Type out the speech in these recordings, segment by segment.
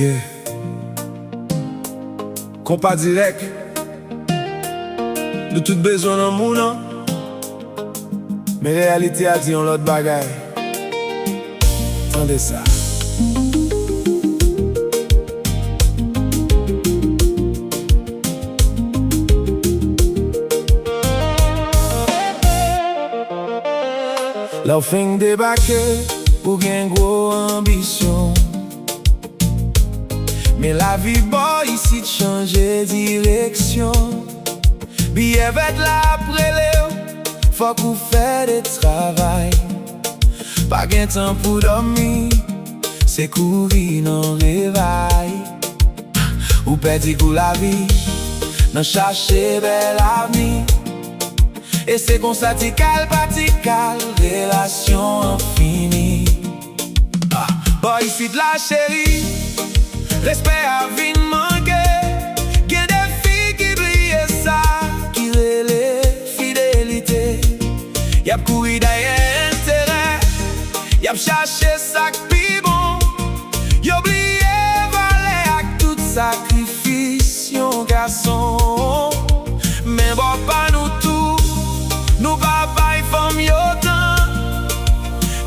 Yeah. Compas direct. De tout besoin dans mon nom. Mais réalité a dit on l'autre bagaille. Attendez ça. Là, fin débarquer pour une grosse ambition. Mais la vie, boy, ici, de changer direction. Billet va être là après Léo. Faut qu'on fait des travail. Pas gain temps pour dormir. C'est courir dans réveil. Ou perdre pour la vie. Dans chercher bel avenir. Et c'est comme ça, tical, patical, relation infinie. Boy, ici de la chérie, respect à vie manqué. Y'a des filles qui brillent ça, qui relèvent fidélité. Y'a couru derrière intérêt, y'a cherché ça qui bon. Y'a oublié valer avec tout sacrifice, yon garçon. Mais bon, pas nous tout. Nous papa y femme yo temps.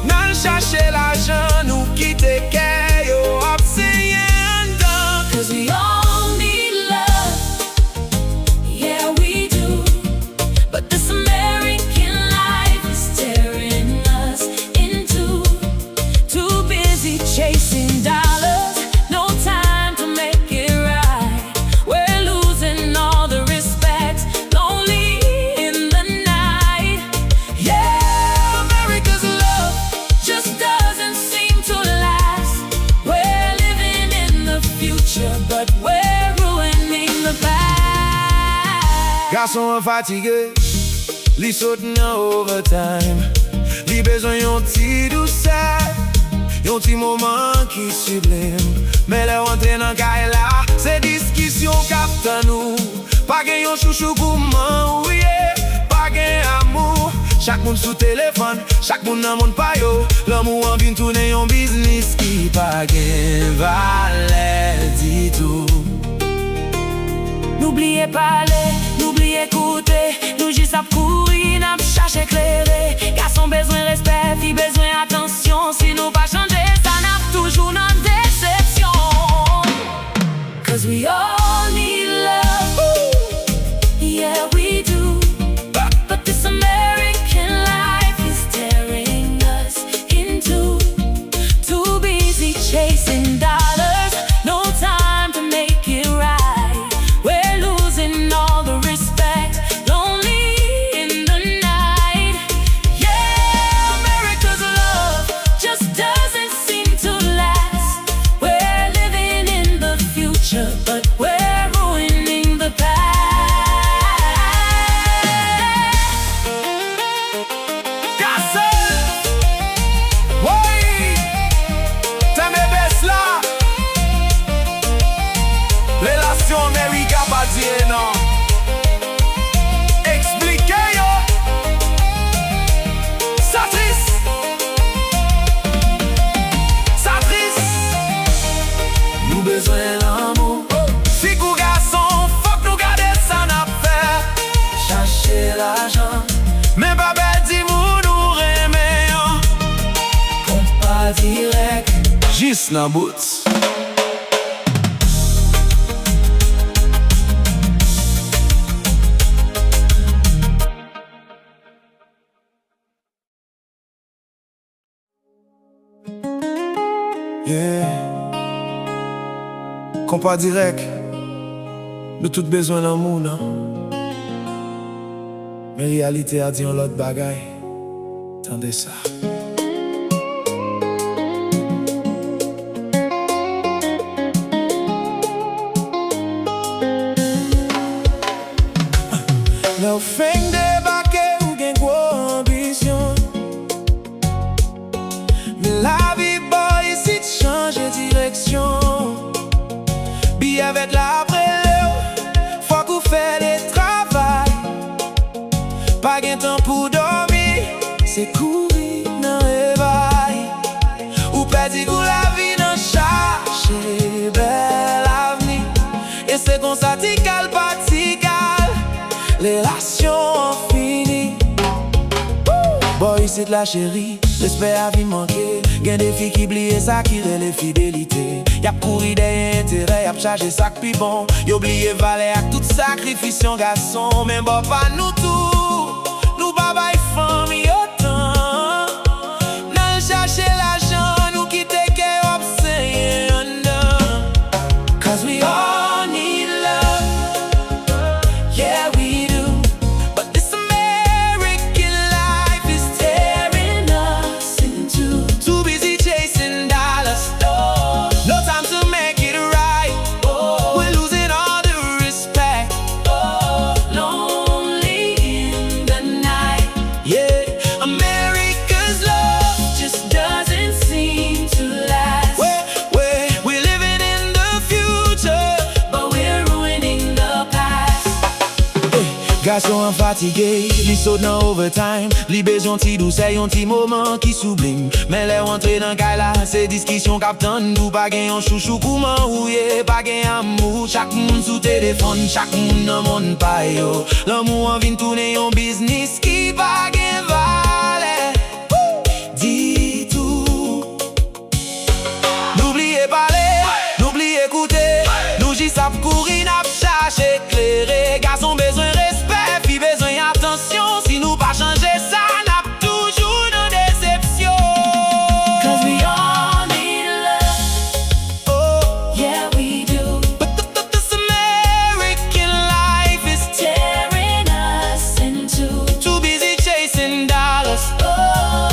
Nan chercher l'argent, nous quitter qu'est yo obséyé en dedans. 'Cause we all need love, yeah we do. But this American life is tearing us in two. Too busy chasing dollars, no time to make it right. We're losing all the respect, lonely in the night. Yeah, America's love just doesn't seem to last. We're living in the future, but we're ruining the past. Garçon fatigué, li saute en overtime. Li besoin yon ti douceur, yon ti moment qui sublime. Mais le rentre dans caille là, c'est discussion capte nous. Pas gen yon chouchou pour m'enrouiller, pas gen amour. Chaque monde sous téléphone, chaque monde dans monde pa yo. L'amour en vient tourner yon business qui pas gen valeur du tout. N'oubliez parler, n'oubliez écouter. Nous juste à courir, n'a pas chercher éclairer. Garçon besoin respect, fille besoin attention. Si nous pas changer, ça n'a toujours notre déception. 'Cause we all need love, yeah we do. But this American life is tearing us in two. Too busy chasing dollars, no time to make it right. We're losing all the respect, lonely in the night. Yeah, America's love just doesn't seem to last. We're living in the future, but we're ruining the past. Relation America pas dire non. Expliquez yo. Ça triste. Ça triste. Nous besoin d'amour. Si kou garçon, faut que nous garder ça n'a fait. Chercher l'argent. Mais pas bête dis nous remettons. Compas direct. Juste dans boots. Yeah. Compas direct. De tout besoin d'amour, non? Mais réalité a dit on l'autre bagaille. Tendez ça. Là, fin débarquer ou gen gros ambition. Mais la vie, boy, ici de changer direction. Billet avec la après Léo. Faut qu'on fait des travail. Pas gain temps pour dormir. C'est courir dans c'est de la chérie, respect à vie manqué. Gen des filles qui oublient ça qui les fidélité. Y'a couru des intérêts, y'a chargé sac pi bon. Y'a oublié valer à tout sacrifice yon garçon. Mais bon pas nous tout, nous baba y famille autant. Nan chercher l'argent, nous quitter que obscene. Cause we all need love, yeah we do. But this American life is tearing us in two. Too busy chasing dollars, no time to make it right. We're losing all the respect, lonely in the night. Yeah, America's love just doesn't seem to last. We're living in the future, but we're ruining the past. Garçon fatigué, li saute dans overtime. Li besoin ti douce, yon ti moment qui sublime. Mais les rentré dans kay la, c'est discussion captain. Ou pas gen yon chouchou kouman ouye, pas gen amour. Chaque moun sous téléphone, chaque moun nan moun pa yo. L'amour en vin tourner yon business qui pa gen valeur. Dis tout. N'oubliez parler, n'oubliez écouter. Nous j'y sap courir, n'a chercher éclairer. Garçon besoin respect, fille besoin attention. Si nous pas changer ça, n'a toujours nos déceptions. Cause we all need love, Oh, yeah we do. but this American life is Tearing us in two. too busy chasing dollars.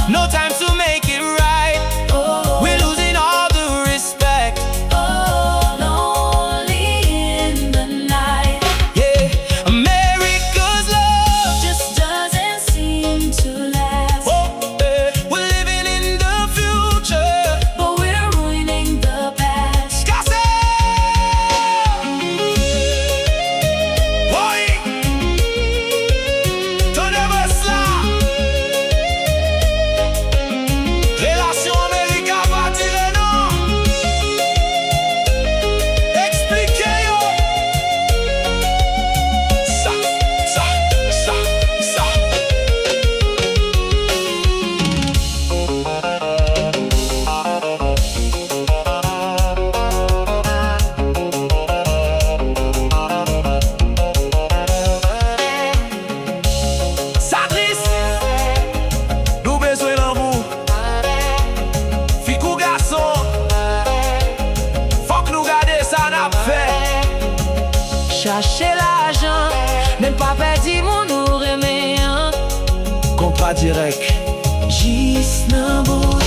No time to make it right. We're losing all the respect. Lonely in the night. Yeah, America's love. Just doesn't seem to last. We're living in the future. But we're ruining the past. Cassé. Boy, Thunderbolts là. Relation America va tirer non. Expliquez yo. Ça. Ça triste. Nous besoin d'amour. Fille ou garçon. Faut que nous garder ça n'a fait. Chercher l'argent, même pas perdu mon nous remet. Contrat direct. Juste nan bout